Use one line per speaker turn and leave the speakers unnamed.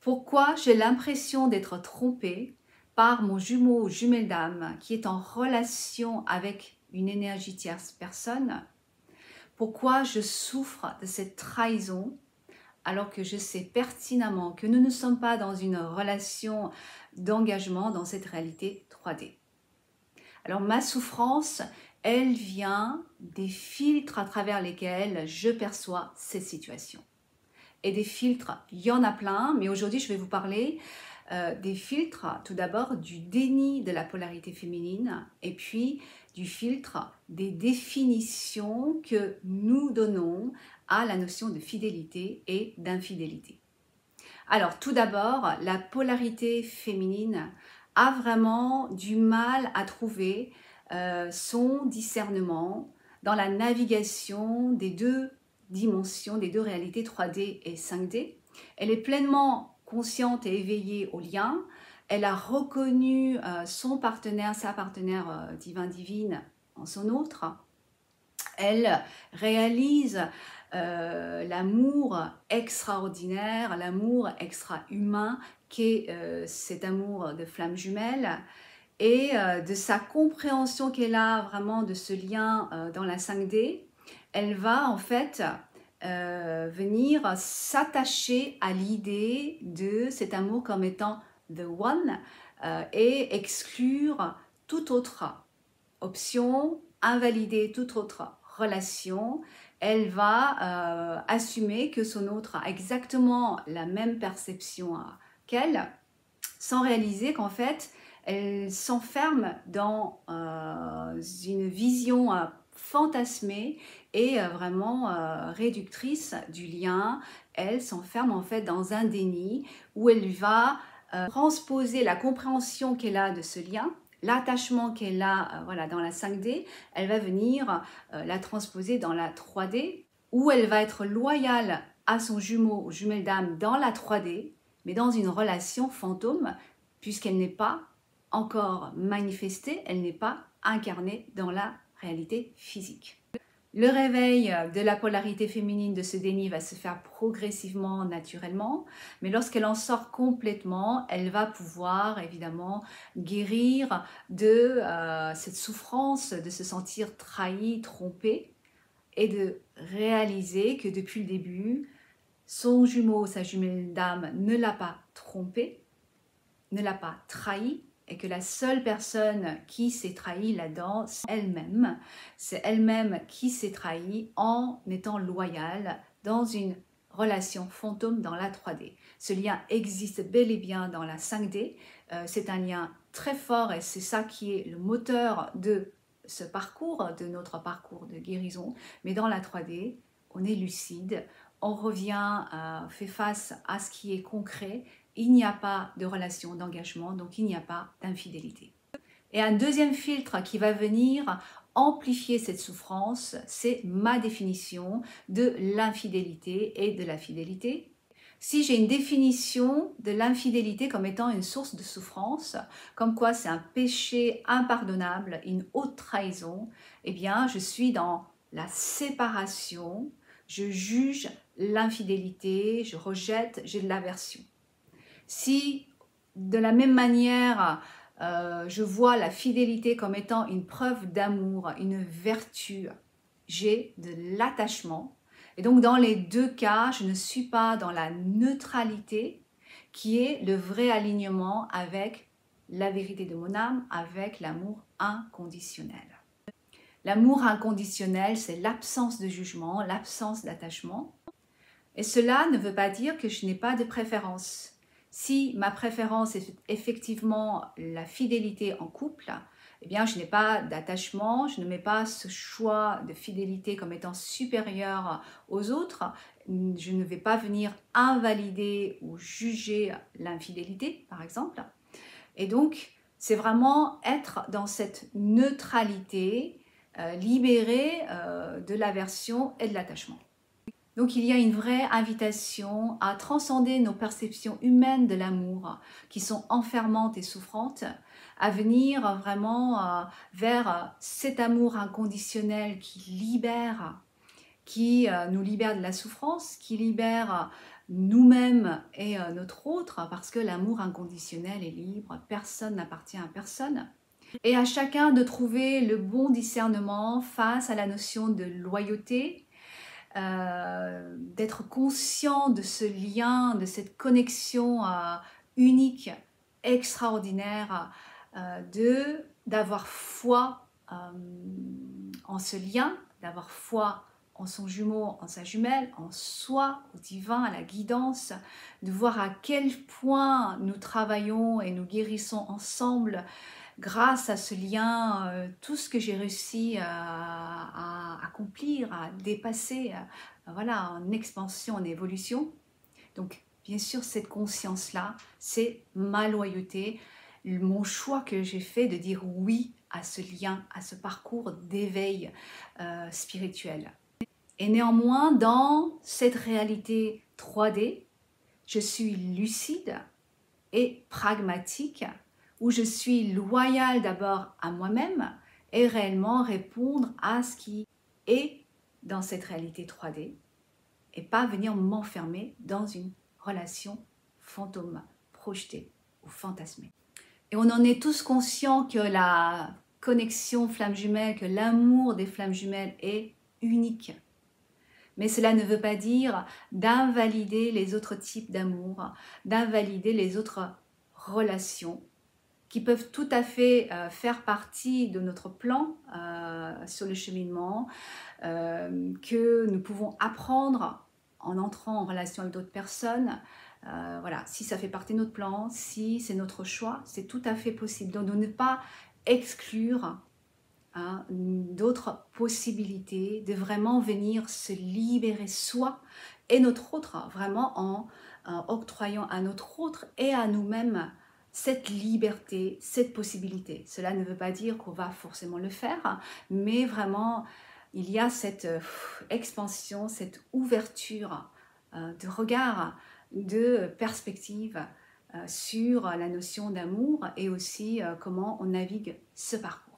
Pourquoi j'ai l'impression d'être trompée par mon jumeau ou jumelle d'âme qui est en relation avec une énergie tierce personne? Pourquoi je souffre de cette trahison alors que je sais pertinemment que nous ne sommes pas dans une relation d'engagement dans cette réalité 3D? Alors ma souffrance, elle vient des filtres à travers lesquels je perçois ces situations. Et des filtres, il y en a plein, mais aujourd'hui je vais vous parler des filtres, tout d'abord du déni de la polarité féminine et puis du filtre des définitions que nous donnons à la notion de fidélité et d'infidélité. Alors tout d'abord, la polarité féminine a vraiment du mal à trouver son discernement dans la navigation des deux dimensions, des deux réalités 3D et 5D. Elle est pleinement consciente et éveillée au lien. Elle a reconnu son partenaire, sa partenaire divine en son autre. Elle réalise l'amour extraordinaire, l'amour extra-humain qu'est cet amour de flamme jumelle et de sa compréhension qu'elle a vraiment de ce lien dans la 5D, elle va en fait venir s'attacher à l'idée de cet amour comme étant the one et exclure toute autre option, invalider toute autre relation. Elle va assumer que son autre a exactement la même perception qu'elle, sans réaliser qu'en fait, elle s'enferme dans une vision fantasmée et vraiment réductrice du lien. Elle s'enferme en fait dans un déni où elle va transposer la compréhension qu'elle a de ce lien, l'attachement qu'elle a voilà, dans la 5D, elle va venir la transposer dans la 3D, où elle va être loyale à son jumeau ou jumelle d'âme dans la 3D, mais dans une relation fantôme, puisqu'elle n'est pas encore manifestée, elle n'est pas incarnée dans la réalité physique. Le réveil de la polarité féminine de ce déni va se faire progressivement, naturellement, mais lorsqu'elle en sort complètement, elle va pouvoir évidemment guérir de cette souffrance de se sentir trahie, trompée, et de réaliser que depuis le début, son jumeau, sa jumelle d'âme ne l'a pas trompée, ne l'a pas trahi, et que la seule personne qui s'est trahie là-dedans, c'est elle-même. C'est elle-même qui s'est trahie en étant loyale dans une relation fantôme dans la 3D. Ce lien existe bel et bien dans la 5D. C'est un lien très fort et c'est ça qui est le moteur de ce parcours, de notre parcours de guérison. Mais dans la 3D, on est lucide, on revient, fait face à ce qui est concret. Il n'y a pas de relation d'engagement, donc il n'y a pas d'infidélité. Et un deuxième filtre qui va venir amplifier cette souffrance, c'est ma définition de l'infidélité et de la fidélité. Si j'ai une définition de l'infidélité comme étant une source de souffrance, comme quoi c'est un péché impardonnable, une haute trahison, eh bien je suis dans la séparation, je juge l'infidélité, je rejette, j'ai de l'aversion. Si de la même manière, je vois la fidélité comme étant une preuve d'amour, une vertu, j'ai de l'attachement. Et donc dans les deux cas, je ne suis pas dans la neutralité qui est le vrai alignement avec la vérité de mon âme, avec l'amour inconditionnel. L'amour inconditionnel, c'est l'absence de jugement, l'absence d'attachement. Et cela ne veut pas dire que je n'ai pas de préférence. Si ma préférence est effectivement la fidélité en couple, eh bien je n'ai pas d'attachement, je ne mets pas ce choix de fidélité comme étant supérieur aux autres. Je ne vais pas venir invalider ou juger l'infidélité, par exemple. Et donc, c'est vraiment être dans cette neutralité, libérée de l'aversion et de l'attachement. Donc il y a une vraie invitation à transcender nos perceptions humaines de l'amour qui sont enfermantes et souffrantes, à venir vraiment vers cet amour inconditionnel qui libère, qui nous libère de la souffrance, qui libère nous-mêmes et notre autre, parce que l'amour inconditionnel est libre, personne n'appartient à personne. Et à chacun de trouver le bon discernement face à la notion de loyauté, d'être conscient de ce lien, de cette connexion unique, extraordinaire, d'avoir foi en ce lien, d'avoir foi en son jumeau, en sa jumelle, en soi, au divin, à la guidance, de voir à quel point nous travaillons et nous guérissons ensemble grâce à ce lien, tout ce que j'ai réussi à accomplir, à dépasser, voilà, en expansion, en évolution. Donc, bien sûr, cette conscience-là, c'est ma loyauté, mon choix que j'ai fait de dire oui à ce lien, à ce parcours d'éveil spirituel. Et néanmoins, dans cette réalité 3D, je suis lucide et pragmatique, où je suis loyale d'abord à moi-même et réellement répondre à ce qui est dans cette réalité 3D et pas venir m'enfermer dans une relation fantôme, projetée ou fantasmée. Et on en est tous conscients que la connexion flamme jumelle, que l'amour des flammes jumelles est unique. Mais cela ne veut pas dire d'invalider les autres types d'amour, d'invalider les autres relations qui peuvent tout à fait faire partie de notre plan sur le cheminement, que nous pouvons apprendre en entrant en relation avec d'autres personnes. Voilà, si ça fait partie de notre plan, si c'est notre choix, c'est tout à fait possible. Donc de ne pas exclure d'autres possibilités, de vraiment venir se libérer soi et notre autre, vraiment en octroyant à notre autre et à nous-mêmes cette liberté, cette possibilité. Cela ne veut pas dire qu'on va forcément le faire, mais vraiment il y a cette expansion, cette ouverture de regard, de perspective sur la notion d'amour et aussi comment on navigue ce parcours.